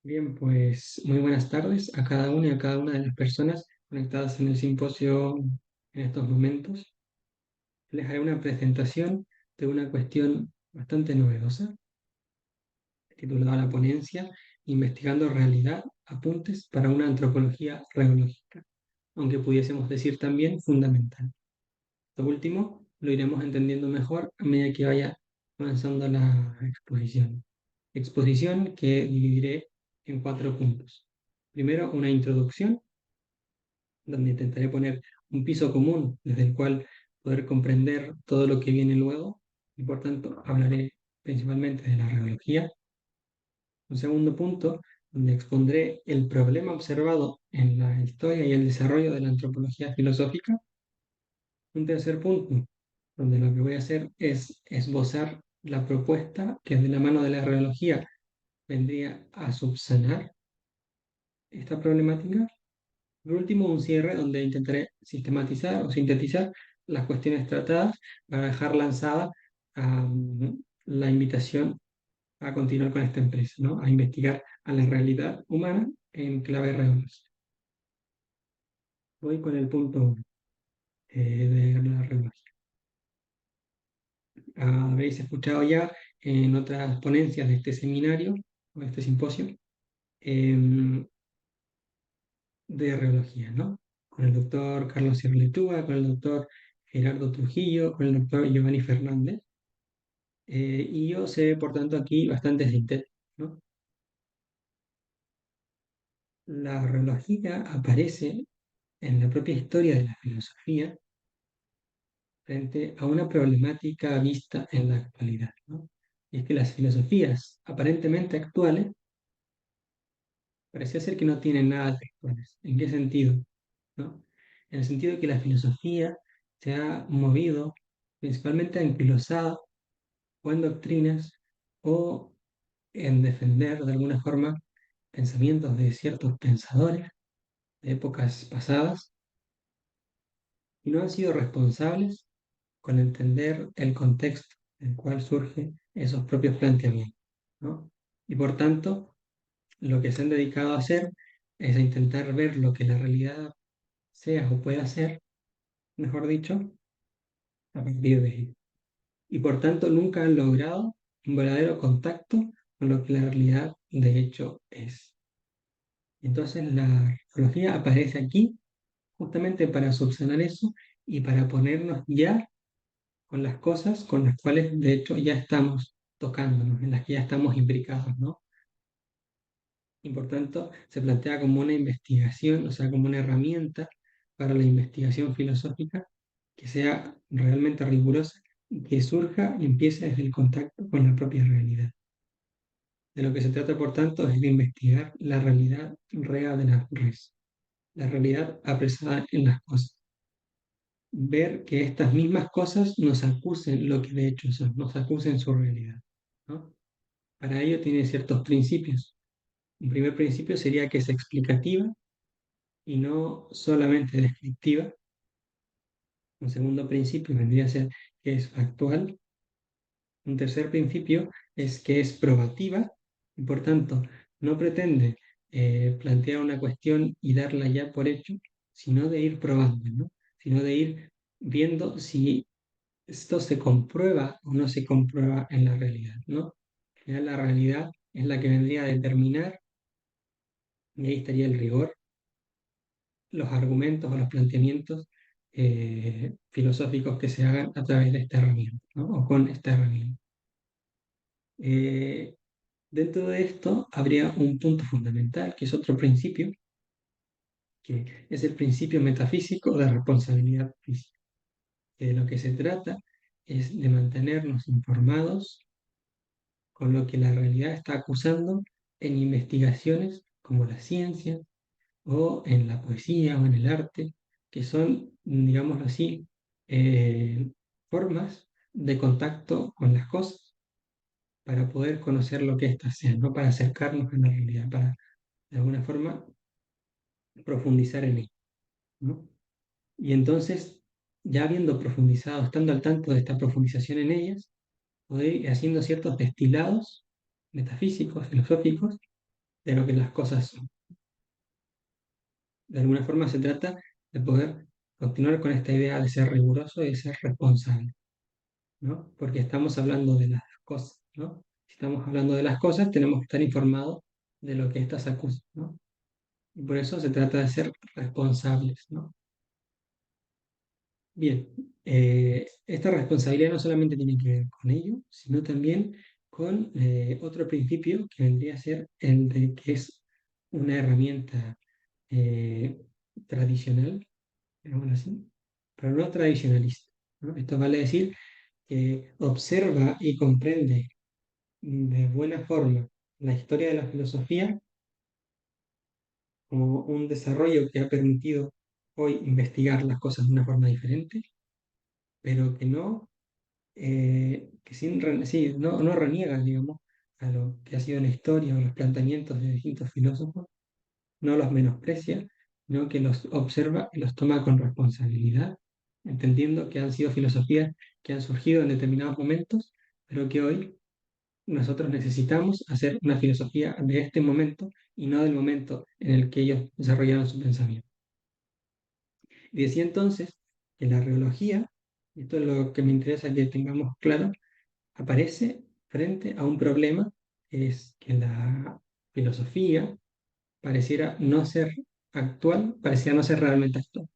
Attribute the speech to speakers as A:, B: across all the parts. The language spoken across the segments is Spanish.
A: Bien, pues muy buenas tardes a cada uno y a cada una de las personas conectadas en el simposio en estos momentos. Les haré una presentación de una cuestión bastante novedosa, titulada La ponencia, Investigando realidad, apuntes para una antropología reológica, aunque pudiésemos decir también fundamental. Lo último lo iremos entendiendo mejor a medida que vaya avanzando la exposición. Exposición que dividiré en 4 puntos. Primero, una introducción, donde intentaré poner un piso común desde el cual poder comprender todo lo que viene luego, y por tanto hablaré principalmente de la reología. Un segundo punto, donde expondré el problema observado en la historia y el desarrollo de la antropología filosófica. Un tercer punto, donde lo que voy a hacer es esbozar la propuesta que de la mano de la reología vendría a subsanar esta problemática. Por último, un cierre donde intentaré sistematizar o sintetizar las cuestiones tratadas para dejar lanzada la invitación a continuar con esta empresa, ¿no? A investigar a la realidad humana en clave reales. Voy con el punto 1 de la reología. Habréis escuchado ya en otras ponencias de este seminario o de este simposio em, de reología, ¿no? Con el doctor Carlos Sierletúa, con el doctor Gerardo Trujillo, con el doctor Giovanni Fernández. Y yo sé, por tanto, aquí bastante sintético, ¿no? La reología aparece en la propia historia de la filosofía frente a una problemática vista en la actualidad, ¿no? Y es que las filosofías aparentemente actuales parecía ser que no tienen nada de actuales. ¿En qué sentido? ¿No? En el sentido de que la filosofía se ha movido principalmente enquilosada o en doctrinas o en defender de alguna forma pensamientos de ciertos pensadores de épocas pasadas y no han sido responsables con entender el contexto en el cual surgen esos propios planteamientos, ¿no? Y por tanto, lo que se han dedicado a hacer es a intentar ver lo que la realidad sea o pueda ser, mejor dicho, a partir de ello. Y por tanto, nunca han logrado un verdadero contacto con lo que la realidad de hecho es. Entonces, la arqueología aparece aquí justamente para subsanar eso y para ponernos ya con las cosas con las cuales de hecho ya estamos tocándonos, en las que ya estamos imbricados, ¿no? Y por tanto se plantea como una investigación, o sea, como una herramienta para la investigación filosófica que sea realmente rigurosa y que surja y empiece desde el contacto con la propia realidad. De lo que se trata, por tanto, es de investigar la realidad real de las res, la realidad apresada en las cosas. Ver que estas mismas cosas nos acusen lo que de hecho son, nos acusen su realidad, ¿no? Para ello tiene ciertos principios. Un primer principio sería que es explicativa y no solamente descriptiva. Un segundo principio vendría a ser que es factual. Un tercer principio es que es probativa y por tanto no pretende plantear una cuestión y darla ya por hecho, sino de ir probando, ¿no? Sino de ir viendo si esto se comprueba o no se comprueba en la realidad, ¿no? Al final la realidad es la que vendría a determinar, y ahí estaría el rigor, los argumentos o los planteamientos filosóficos que se hagan a través de esta herramienta, ¿no? O con esta herramienta. Eh, Dentro de esto habría un punto fundamental, que es otro principio, que es el principio metafísico de responsabilidad física, que de lo que se trata es de mantenernos informados con lo que la realidad está acusando en investigaciones como la ciencia o en la poesía o en el arte, que son, digámoslo así, eh, formas de contacto con las cosas para poder conocer lo que éstas sean, no para acercarnos a la realidad, para de alguna forma profundizar en ello, ¿no? Y entonces, ya habiendo profundizado, estando al tanto de esta profundización en ellas, poder ir haciendo ciertos destilados metafísicos, filosóficos, de lo que las cosas son. De alguna forma se trata de poder continuar con esta idea de ser riguroso y de ser responsable, ¿no? Porque estamos hablando de las cosas, ¿no? Si estamos hablando de las cosas, tenemos que estar informados de lo que éstas acusan, ¿no? Y por eso se trata de ser responsables, ¿no? Bien, esta responsabilidad no solamente tiene que ver con ello, sino también con otro principio que vendría a ser el de que es una herramienta eh, tradicional, digámoslo así, pero no tradicionalista, ¿no? Esto vale decir que observa y comprende de buena forma la historia de la filosofía como un desarrollo que ha permitido hoy investigar las cosas de una forma diferente, pero que no, que sí, no reniega, digamos, a lo que ha sido la historia o los planteamientos de distintos filósofos, no los menosprecia, sino que los observa y los toma con responsabilidad, entendiendo que han sido filosofías que han surgido en determinados momentos, pero que hoy nosotros necesitamos hacer una filosofía de este momento y no del momento en el que ellos desarrollaron su pensamiento. Y decía entonces que la reología, y esto es lo que me interesa que tengamos claro, aparece frente a un problema, que es que la filosofía pareciera no ser actual, pareciera no ser realmente actual.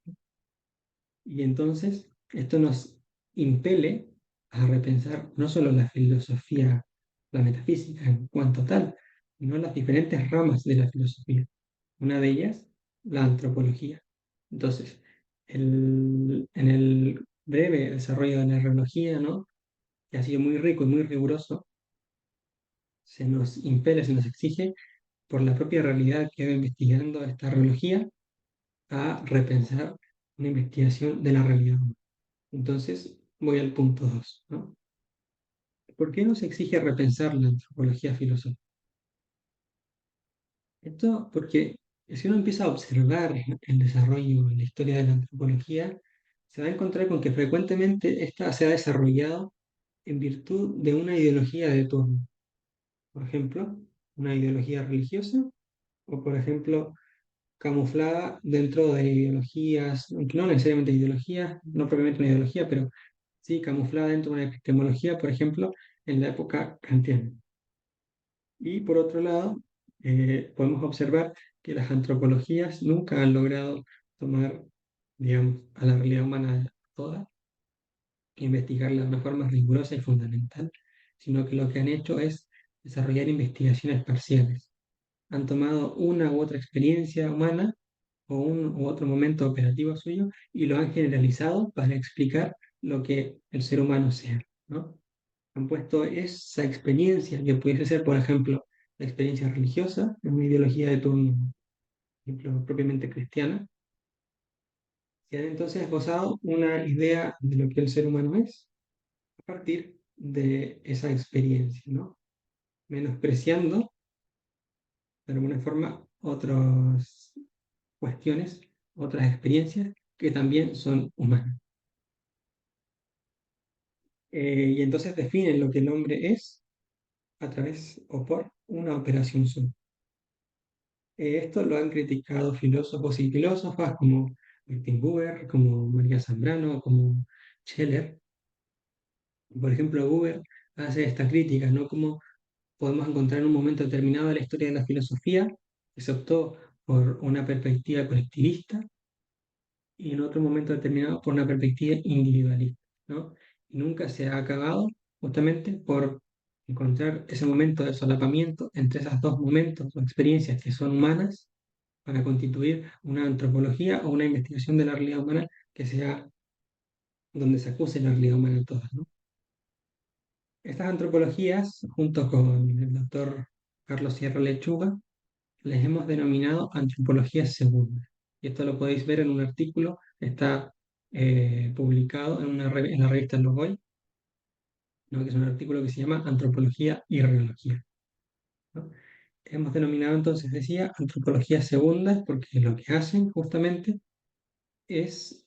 A: Y entonces esto nos impele a repensar no solo la filosofía, la metafísica en cuanto tal, sino las diferentes ramas de la filosofía. Una de ellas, la antropología. Entonces, en el breve desarrollo de la reología, ¿no? Que ha sido muy rico y muy riguroso, se nos impele, se nos exige por la propia realidad que va investigando esta reología a repensar una investigación de la realidad humana. Entonces, voy al punto 2, ¿no? ¿Por qué nos exige repensar la antropología filosófica? Esto porque si uno empieza a observar el desarrollo en la historia de la antropología, se va a encontrar con que frecuentemente esta se ha desarrollado en virtud de una ideología de turno. Por ejemplo, una ideología religiosa o, por ejemplo, camuflada dentro de ideologías, no necesariamente ideologías, no propiamente una ideología, pero sí camuflada dentro de una epistemología, por ejemplo, en la época kantiana. Y por otro lado, podemos observar que las antropologías nunca han logrado tomar, digamos, a la realidad humana toda, investigarla de una forma rigurosa y fundamental, sino que lo que han hecho es desarrollar investigaciones parciales. Han tomado una u otra experiencia humana o un u otro momento operativo suyo y lo han generalizado para explicar lo que el ser humano sea, ¿no? Han puesto esa experiencia, que pudiese ser, por ejemplo, la experiencia religiosa, en una ideología de turno, por ejemplo, propiamente cristiana, y han entonces esbozado una idea de lo que el ser humano es a partir de esa experiencia, ¿no? Menospreciando, de alguna forma, otras cuestiones, otras experiencias que también son humanas. Y entonces definen lo que el hombre es a través o por una operación suma. Esto lo han criticado filósofos y filósofas como Martin Buber, como María Zambrano, como Scheller. Por ejemplo, Buber hace esta crítica, ¿no? Como podemos encontrar en un momento determinado de la historia de la filosofía que se optó por una perspectiva colectivista y en otro momento determinado por una perspectiva individualista, ¿no? Y nunca se ha acabado justamente por encontrar ese momento de solapamiento entre esos dos momentos o experiencias que son humanas para constituir una antropología o una investigación de la realidad humana que sea donde se acuse la realidad humana toda, ¿no? Estas antropologías, junto con el doctor Carlos Sierra Lechuga, les hemos denominado antropologías segundas. Y esto lo podéis ver en un artículo que está publicado en la revista Logoy, ¿no? Que es un artículo que se llama Antropología y Reología, ¿no? Hemos denominado entonces, decía, antropologías segundas porque lo que hacen justamente es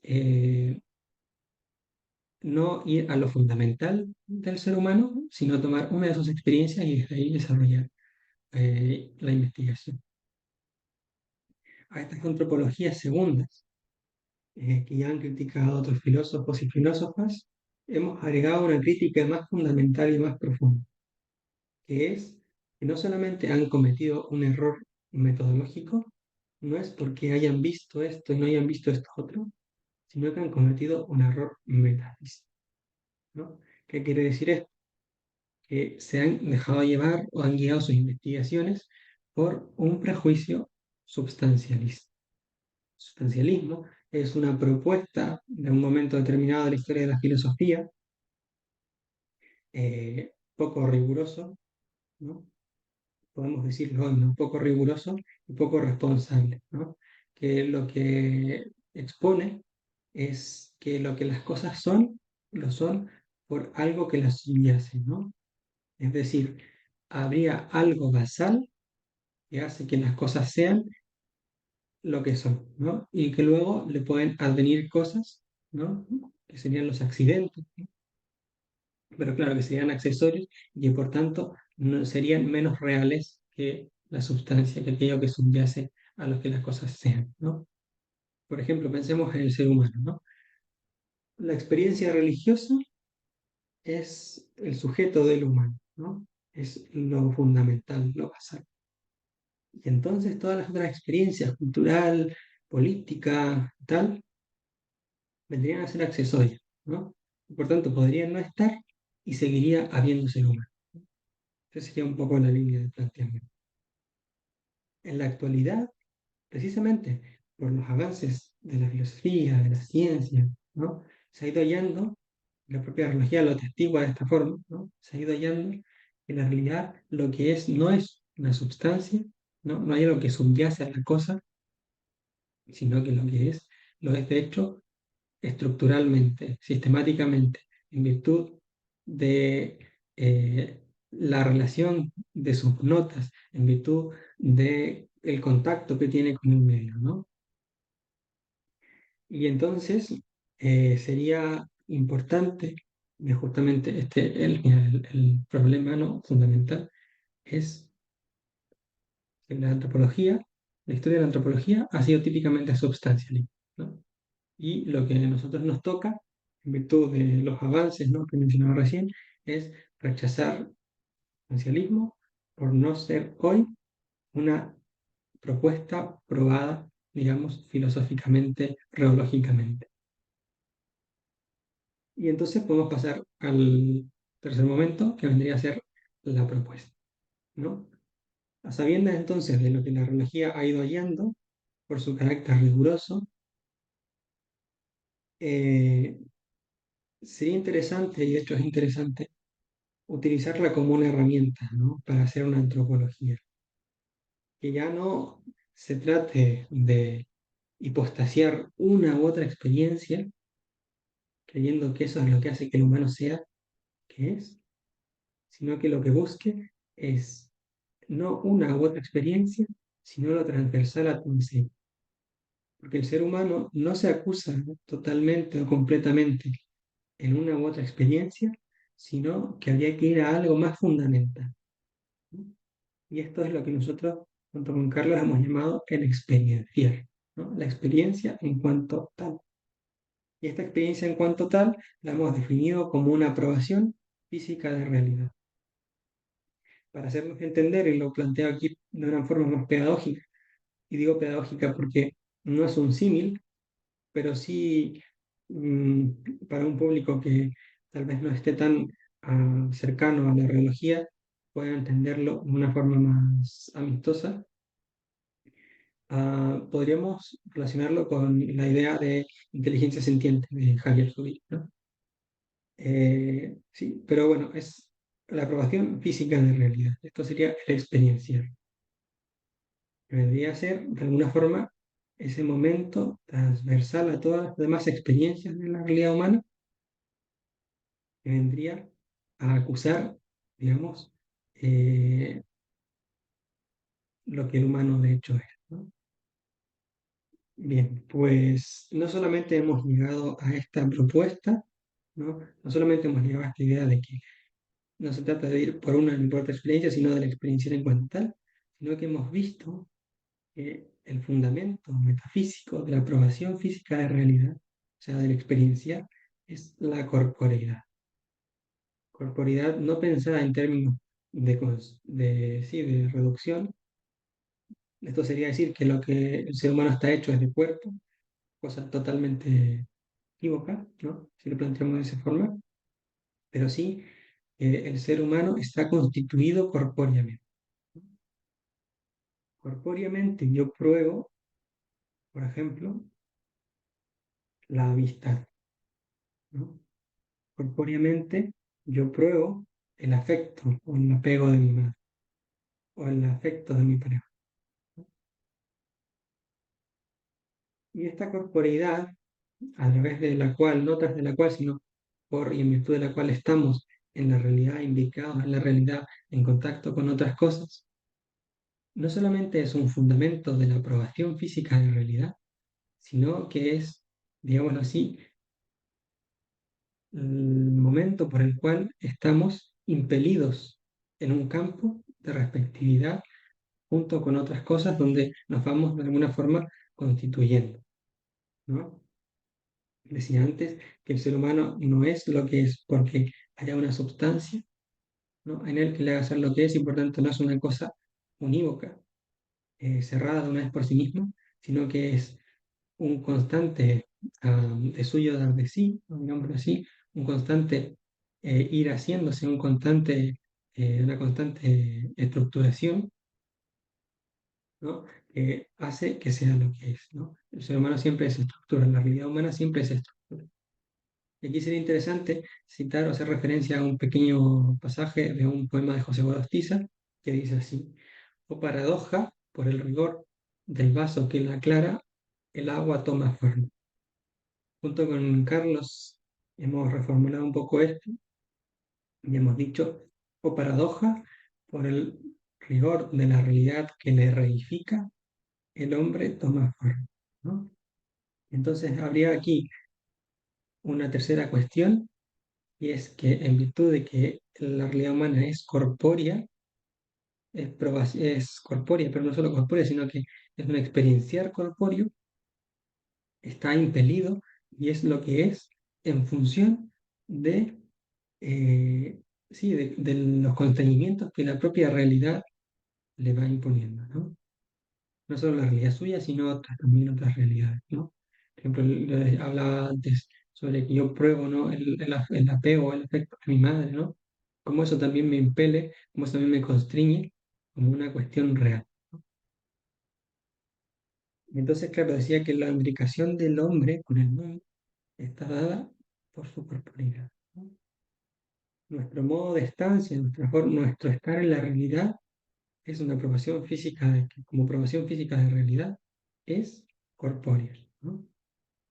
A: no ir a lo fundamental del ser humano, sino tomar una de sus experiencias y desde ahí desarrollar. la investigación. A estas antropologías segundas, que ya han criticado otros filósofos y filósofas, hemos agregado una crítica más fundamental y más profunda, que es que no solamente han cometido un error metodológico, no es porque hayan visto esto y no hayan visto esto otro, sino que han cometido un error metafísico, ¿no? ¿Qué quiere decir esto? Que se han dejado llevar o han guiado sus investigaciones por un prejuicio substancialista. Sustancialismo es una propuesta de un momento determinado de la historia de la filosofía, poco riguroso, ¿no? Podemos decirlo hoy, ¿no? Poco riguroso y poco responsable, ¿no? Que lo que expone es que lo que las cosas son, lo son por algo que las subyace, ¿no? Es decir, habría algo basal que hace que las cosas sean lo que son, ¿no? Y que luego le pueden advenir cosas, ¿no? Que serían los accidentes, ¿no? Pero claro que serían accesorios y que por tanto no, serían menos reales que la sustancia, que aquello que subyace a lo que las cosas sean, ¿no? Por ejemplo, pensemos en el ser humano, ¿no? La experiencia religiosa es el sujeto del humano, ¿no? Es lo fundamental, lo basal. Y entonces todas las otras experiencias, cultural, política, tal, vendrían a ser accesorias, ¿no? Por tanto, podrían no estar y seguiría habiendo ser humano. Esa sería un poco la línea de planteamiento. En la actualidad, precisamente por los avances de la filosofía, de la ciencia, ¿no? Se ha ido hallando, la propia arqueología lo atestigua de esta forma, ¿no? Se ha ido hallando que en la realidad lo que es no es una sustancia, ¿no? No hay algo que subyace a la cosa, sino que lo es de hecho estructuralmente, sistemáticamente, en virtud de la relación de sus notas, en virtud de el contacto que tiene con el medio, ¿no? Y entonces sería importante, justamente el problema, ¿no? Fundamental es que la antropología, la historia de la antropología ha sido típicamente substancialista, ¿no? Y lo que a nosotros nos toca, en virtud de los avances, ¿no? que mencionaba recién, es rechazar el esencialismo por no ser hoy una propuesta probada, digamos, filosóficamente, reológicamente. Y entonces podemos pasar al tercer momento, que vendría a ser la propuesta, ¿no? A sabiendas entonces de lo que la reología ha ido hallando por su carácter riguroso, eh, sería interesante, y de hecho es interesante, utilizarla como una herramienta, ¿no? Para hacer una antropología. Que ya no se trate de hipostasiar una u otra experiencia, creyendo que eso es lo que hace que el humano sea que es, sino que lo que busque es no una u otra experiencia, sino lo transversal a todo un ser. Porque el ser humano no se acusa totalmente o completamente en una u otra experiencia, sino que habría que ir a algo más fundamental, ¿no? Y esto es lo que nosotros, junto con Carlos, hemos llamado el experienciar, ¿no? La experiencia en cuanto tal. Y esta experiencia en cuanto tal la hemos definido como una aprobación física de realidad. Para hacernos entender, y lo planteo aquí de una forma más pedagógica, y digo pedagógica porque no es un símil, pero sí para un público que tal vez no esté tan cercano a la reología, pueda entenderlo de una forma más amistosa. Podríamos relacionarlo con la idea de inteligencia sintiente de Javier Zubiri, ¿no? Sí, pero bueno, es la aprobación física de realidad. Esto sería la experiencia. Que vendría a ser, de alguna forma, ese momento transversal a todas las demás experiencias de la realidad humana, que vendría a acusar, digamos, eh, lo que el humano de hecho es, ¿no? Bien, pues no solamente hemos llegado a esta propuesta, ¿no? No solamente hemos llegado a esta idea de que no se trata de ir por una ni por otra experiencia, sino de la experiencia en cuanto tal, sino que hemos visto que el fundamento metafísico de la aprobación física de realidad, o sea, de la experiencia, es la corporeidad. Corporeidad no pensada en términos sí, de reducción. Esto sería decir que lo que el ser humano está hecho es de cuerpo, cosa totalmente equívoca, ¿no? Si lo planteamos de esa forma, pero sí, el ser humano está constituido corpóreamente. Corpóreamente yo pruebo, por ejemplo, la amistad, ¿no? Corpóreamente yo pruebo el afecto o el apego de mi madre o el afecto de mi pareja. Y esta corporeidad, a través de la cual, no tras de la cual, sino por y en virtud de la cual estamos en la realidad, imbricados en la realidad, en contacto con otras cosas, no solamente es un fundamento de la aprobación física de realidad, sino que es, digámoslo así, el momento por el cual estamos impelidos en un campo de respectividad junto con otras cosas donde nos vamos de alguna forma constituyendo, ¿no? Decía antes que el ser humano no es lo que es porque haya una substancia, ¿no? En él que le haga ser lo que es y por tanto no es una cosa unívoca, cerrada de una vez por sí misma, sino que es un constante de suyo dar de sí, ¿no? Digámoslo así, un constante ir haciéndose, una constante estructuración, ¿no? Que hace que sea lo que es, ¿no? El ser humano siempre es estructura, la realidad humana siempre es estructura. Y aquí sería interesante citar o hacer referencia a un pequeño pasaje de un poema de José Gorostiza que dice así: o paradoja, por el rigor del vaso que la aclara, el agua toma forma. Junto con Carlos hemos reformulado un poco esto y hemos dicho, o paradoja, por el rigor de la realidad que le reifica, el hombre toma forma, ¿no? Entonces habría aquí una tercera cuestión, y es que en virtud de que la realidad humana es corpórea, es corpórea, pero no solo corpórea, sino que es un experienciar corpóreo, está impelido y es lo que es en función de, eh, sí, de los constreñimientos que la propia realidad le va imponiendo, ¿no? No solo la realidad suya, sino también otras realidades, ¿no? Por ejemplo, hablaba antes sobre que yo pruebo, ¿no? El apego, el afecto a mi madre, ¿no? Cómo eso también me impele, cómo eso también me constriñe como una cuestión real. Y entonces, claro, decía que la imbricación del hombre con el mundo está dada por su corporeidad, ¿no? Nuestro modo de estancia, nuestro estar en la realidad es una aprobación física, como aprobación física de realidad, es corpórea, ¿no?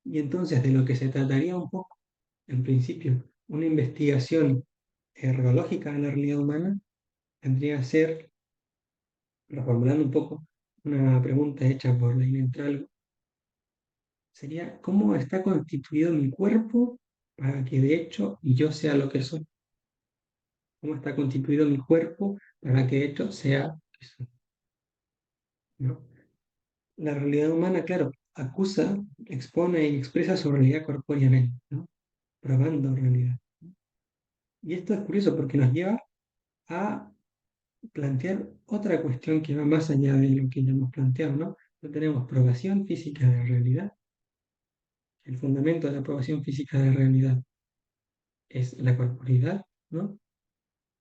A: Y entonces de lo que se trataría un poco, en principio, una investigación ergológica de la realidad humana, tendría que ser, reformulando un poco una pregunta hecha por Leín Entralgo, sería ¿cómo está constituido mi cuerpo para que de hecho yo sea lo que soy? ¿Cómo está constituido mi cuerpo para que de hecho sea lo que soy? ¿No? La realidad humana, claro, acusa, expone y expresa su realidad corpóreamente, ¿no? Probando realidad. Y esto es curioso porque nos lleva a plantear otra cuestión que va más allá de lo que ya hemos planteado, ¿no? No tenemos probación física de realidad. El fundamento de la probación física de realidad es la corporeidad, ¿no?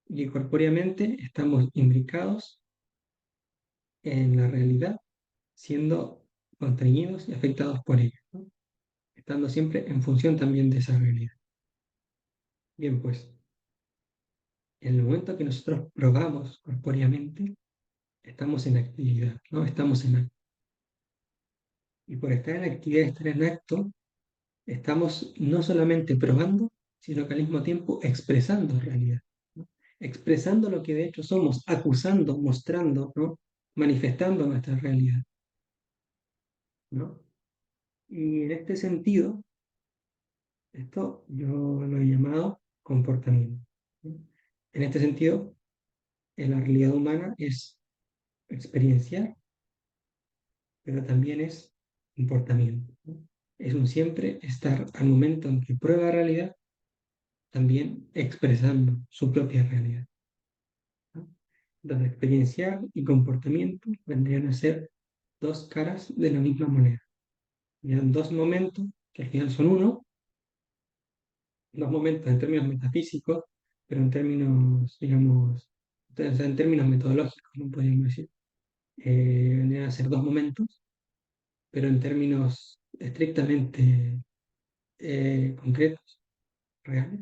A: Y corpóreamente estamos imbricados en la realidad, siendo constreñidos y afectados por ella, ¿no? Estando siempre en función también de esa realidad. Bien, pues, en el momento que nosotros probamos corpóreamente, estamos en actividad, ¿no? Estamos en acto. Y por estar en actividad, estar en acto, estamos no solamente probando, sino que al mismo tiempo expresando realidad, ¿no? Expresando lo que de hecho somos, acusando, mostrando, ¿no? Manifestando nuestra realidad, ¿no? Y en este sentido, esto yo lo he llamado comportamiento, ¿no? En este sentido, la realidad humana es experiencial, pero también es comportamiento, ¿no? Es un siempre estar al momento en que prueba realidad, también expresando su propia realidad, ¿no? Entonces, experiencial y comportamiento vendrían a ser dos caras de la misma moneda. Serían dos momentos que al final son uno, dos momentos en términos metafísicos, pero en términos, digamos, o sea, en términos metodológicos, no podríamos decir, vendrían a ser dos momentos, pero en términos estrictamente concretos, reales,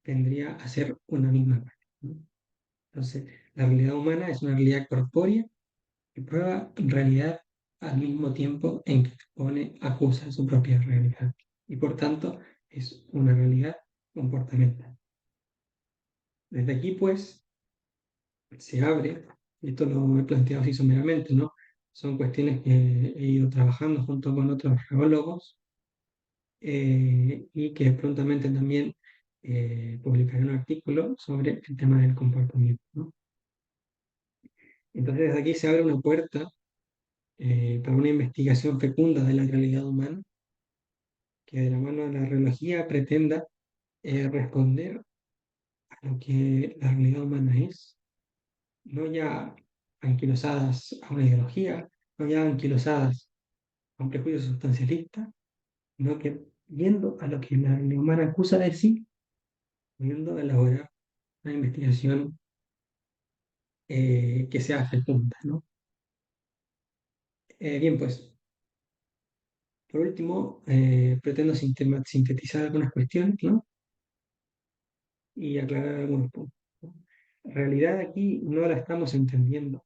A: vendría a ser una misma parte, ¿no? Entonces, la realidad humana es una realidad corpórea que prueba realidad al mismo tiempo en que expone, acusa su propia realidad. Y por tanto, es una realidad comportamental. Desde aquí, pues, se abre, y esto lo he planteado así someramente, ¿no? Son cuestiones que he ido trabajando junto con otros geólogos y que prontamente también publicaré un artículo sobre el tema del comportamiento, ¿no? Entonces, desde aquí se abre una puerta para una investigación fecunda de la realidad humana, que de la mano de la reología pretenda responder a lo que la realidad humana es, no ya anquilosadas a una ideología, no ya anquilosadas a un prejuicio sustancialista, sino que viendo a lo que la realidad humana acusa de sí, pudiendo elaborar una investigación que sea fecunda, ¿no? Bien, pues, por último, pretendo sintetizar algunas cuestiones, ¿no? Y aclarar algunos puntos, ¿no? En realidad aquí no la estamos entendiendo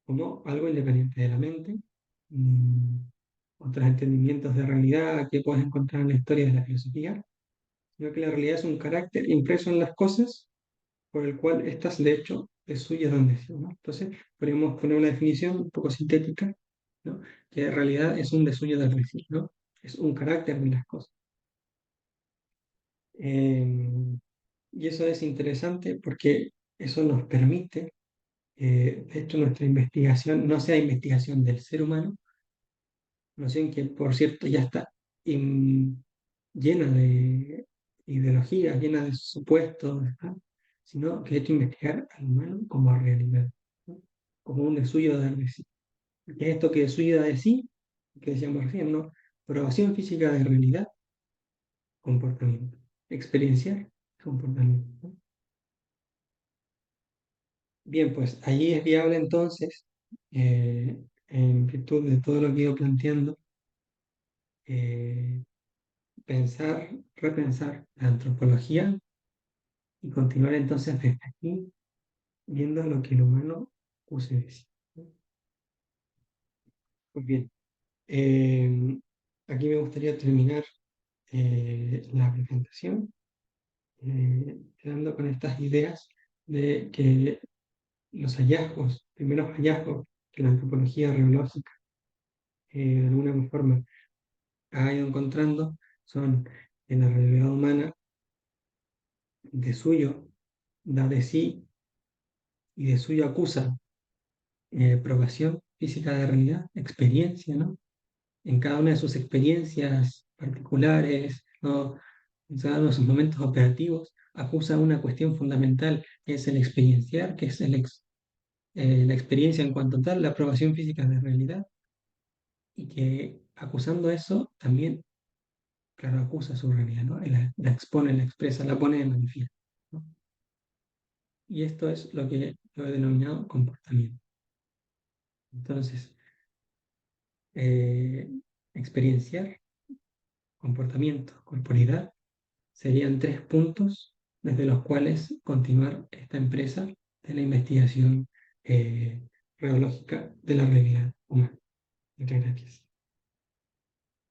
A: como algo independiente de la mente, mm, otros entendimientos de realidad que puedes encontrar en la historia de la filosofía, sino que la realidad es un carácter impreso en las cosas por el cual estas, de hecho, es suya donde sí, ¿no? Entonces, podríamos poner una definición un poco sintética, ¿no? Que en realidad es un desuyo del decir, ¿no? Es un carácter de las cosas. Eh, y eso es interesante porque eso nos permite, de hecho, nuestra investigación no sea investigación del ser humano, noción que, por cierto, ya está in- llena de ideologías, llena de supuestos, ¿no? Sino que hay que investigar al humano como realidad, ¿no? Como un desuyo de sí. ¿Qué es esto que desuyo de sí? Que decíamos recién, ¿no? Probación física de realidad, comportamiento. Experiencial, comportamiento, ¿no? Bien, pues allí es viable entonces, en virtud de todo lo que he ido planteando, eh, pensar, repensar la antropología y continuar entonces desde aquí viendo lo que el humano use de sí. Pues bien, eh, aquí me gustaría terminar la presentación quedando con estas ideas de que los hallazgos, primeros hallazgos que la antropología reológica de alguna forma ha ido encontrando son en la realidad humana de suyo da de sí y de suyo acusa probación física de realidad, experiencia, ¿no? En cada una de sus experiencias particulares, ¿no? En cada uno de sus momentos operativos, acusa una cuestión fundamental, que es el experienciar, que es la experiencia en cuanto tal, la aprobación física de realidad, y que acusando eso también, claro, acusa su realidad, ¿no? La expone, la expresa, la pone de manifiesto, ¿no? Y esto es lo que yo he denominado comportamiento. Entonces, eh, experienciar, comportamiento, corporidad, serían tres puntos desde los cuales continuar esta empresa de la investigación reológica de la realidad humana. Muchas gracias.